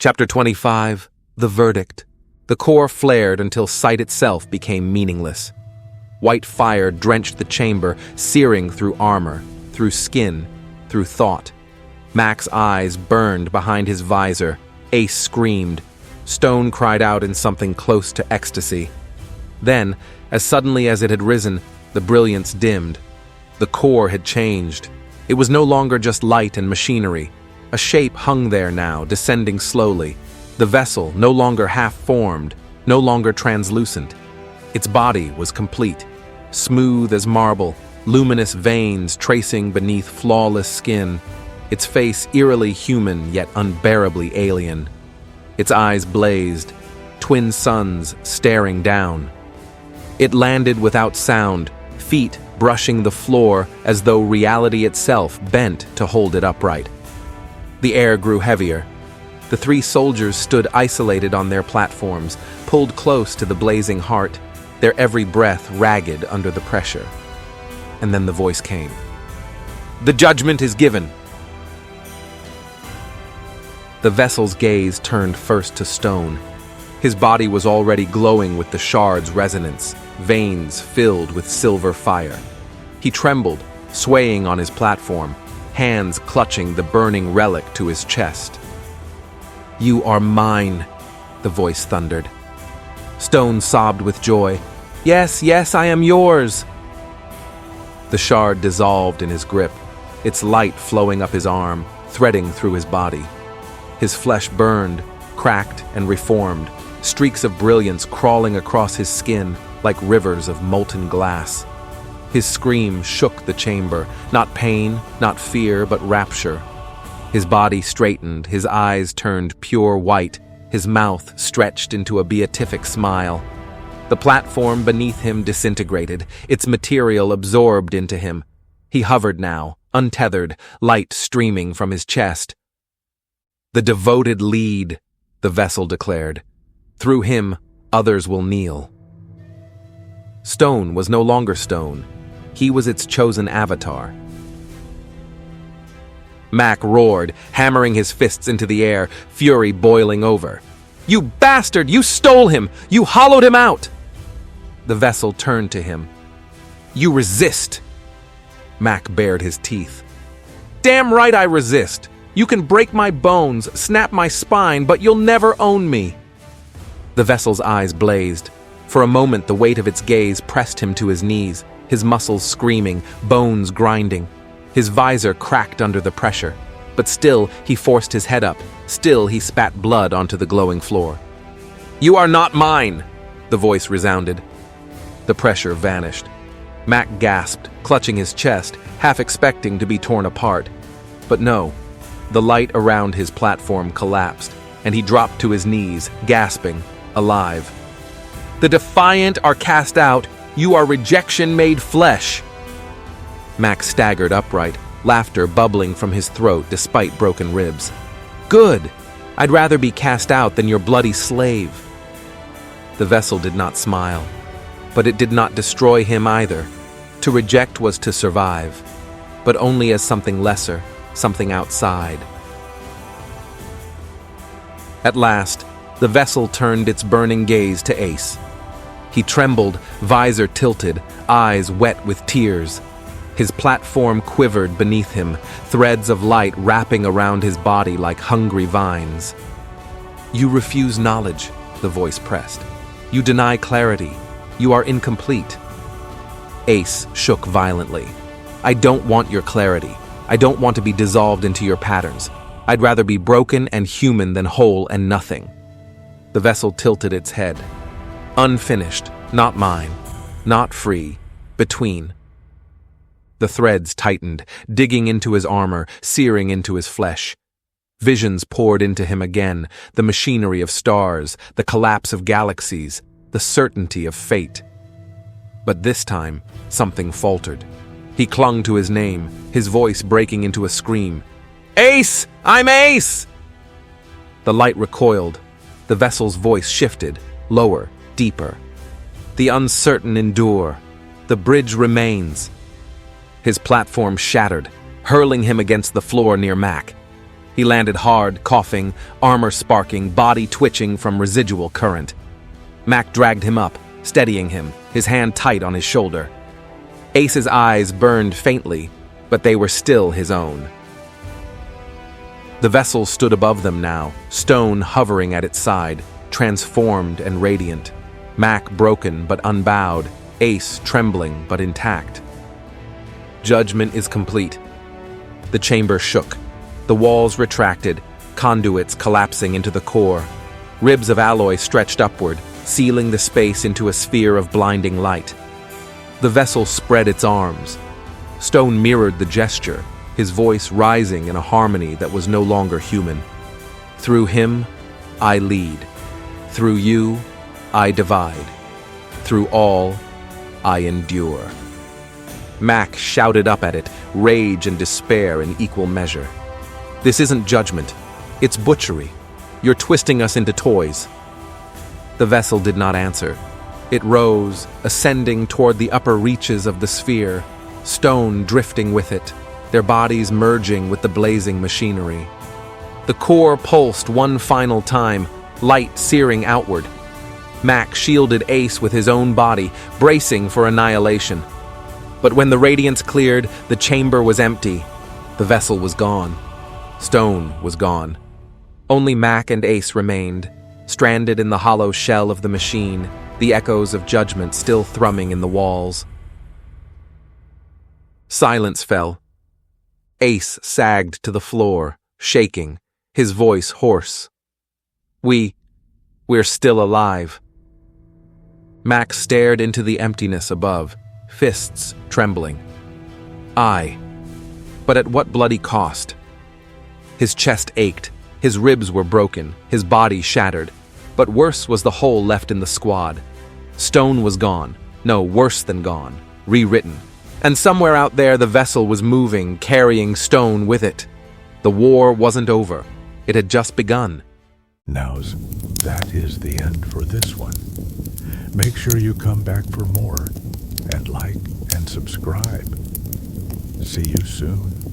Chapter 25, The Verdict. The core flared until sight itself became meaningless. White fire drenched the chamber, searing through armor, through skin, through thought. Mack's eyes burned behind his visor. Ace screamed. Stone cried out in something close to ecstasy. Then, as suddenly as it had risen, the brilliance dimmed. The core had changed. It was no longer just light and machinery. A shape hung there now, descending slowly. The vessel, no longer half-formed, no longer translucent. Its body was complete, smooth as marble, luminous veins tracing beneath flawless skin. Its face eerily human yet unbearably alien. Its eyes blazed, twin suns staring down. It landed without sound, feet brushing the floor as though reality itself bent to hold it upright. The air grew heavier. The three soldiers stood isolated on their platforms, pulled close to the blazing heart, their every breath ragged under the pressure. And then the voice came. "The judgment is given." The vessel's gaze turned first to Stone. His body was already glowing with the shard's resonance, veins filled with silver fire. He trembled, swaying on his platform, hands clutching the burning relic to his chest. "You are mine," the voice thundered. Stone sobbed with joy. "Yes, yes, I am yours." The shard dissolved in his grip, its light flowing up his arm, threading through his body. His flesh burned, cracked, and reformed, streaks of brilliance crawling across his skin like rivers of molten glass. His scream shook the chamber, not pain, not fear, but rapture. His body straightened, his eyes turned pure white, his mouth stretched into a beatific smile. The platform beneath him disintegrated, its material absorbed into him. He hovered now, untethered, light streaming from his chest. "The devoted lead," the vessel declared. "Through him, others will kneel." Stone was no longer Stone. He was its chosen avatar. Mack roared, hammering his fists into the air, fury boiling over. "You bastard! You stole him! You hollowed him out!" The vessel turned to him. "You resist!" Mack bared his teeth. "Damn right I resist! You can break my bones, snap my spine, but you'll never own me!" The vessel's eyes blazed. For a moment the weight of its gaze pressed him to his knees, his muscles screaming, bones grinding. His visor cracked under the pressure, but still he forced his head up, still he spat blood onto the glowing floor. "You are not mine!" the voice resounded. The pressure vanished. Mack gasped, clutching his chest, half expecting to be torn apart. But no, the light around his platform collapsed, and he dropped to his knees, gasping, alive. "The defiant are cast out. You are rejection made flesh." Mack staggered upright, laughter bubbling from his throat despite broken ribs. "Good! I'd rather be cast out than your bloody slave." The vessel did not smile, but it did not destroy him either. To reject was to survive, but only as something lesser, something outside. At last, the vessel turned its burning gaze to Ace. He trembled, visor tilted, eyes wet with tears. His platform quivered beneath him, threads of light wrapping around his body like hungry vines. "You refuse knowledge," the voice pressed. "You deny clarity. You are incomplete." Ace shook violently. "I don't want your clarity. I don't want to be dissolved into your patterns. I'd rather be broken and human than whole and nothing." The vessel tilted its head. "Unfinished, not mine. Not free. Between." The threads tightened, digging into his armor, searing into his flesh. Visions poured into him again, the machinery of stars, the collapse of galaxies, the certainty of fate. But this time, something faltered. He clung to his name, his voice breaking into a scream. "Ace! I'm Ace!" The light recoiled. The vessel's voice shifted, lower, deeper. "The uncertain endure. The bridge remains." His platform shattered, hurling him against the floor near Mack. He landed hard, coughing, armor sparking, body twitching from residual current. Mack dragged him up, steadying him, his hand tight on his shoulder. Ace's eyes burned faintly, but they were still his own. The vessel stood above them now, stone hovering at its side, transformed and radiant. Mack broken but unbowed, Ace trembling but intact. Judgment is complete. The chamber shook. The walls retracted, conduits collapsing into the core. Ribs of alloy stretched upward, sealing the space into a sphere of blinding light. The vessel spread its arms. Stone mirrored the gesture, his voice rising in a harmony that was no longer human. Through him, I lead. Through you, I divide. Through all, I endure. Mack shouted up at it, rage and despair in equal measure. This isn't judgment. It's butchery. You're twisting us into toys. The vessel did not answer. It rose, ascending toward the upper reaches of the sphere, stone drifting with it, their bodies merging with the blazing machinery. The core pulsed one final time, light searing outward. Mack shielded Ace with his own body, bracing for annihilation. But when the radiance cleared, the chamber was empty. The vessel was gone. Stone was gone. Only Mack and Ace remained, stranded in the hollow shell of the machine, the echoes of judgment still thrumming in the walls. Silence fell. Ace sagged to the floor, shaking, his voice hoarse. We're still alive. Mack stared into the emptiness above, fists trembling. But at what bloody cost? His chest ached, his ribs were broken, his body shattered. But worse was the hole left in the squad. Stone was gone. No, worse than gone. Rewritten. And somewhere out there the vessel was moving, carrying Stone with it. The war wasn't over. It had just begun. That is the end for this one. Make sure you come back for more, and like and subscribe. See you soon.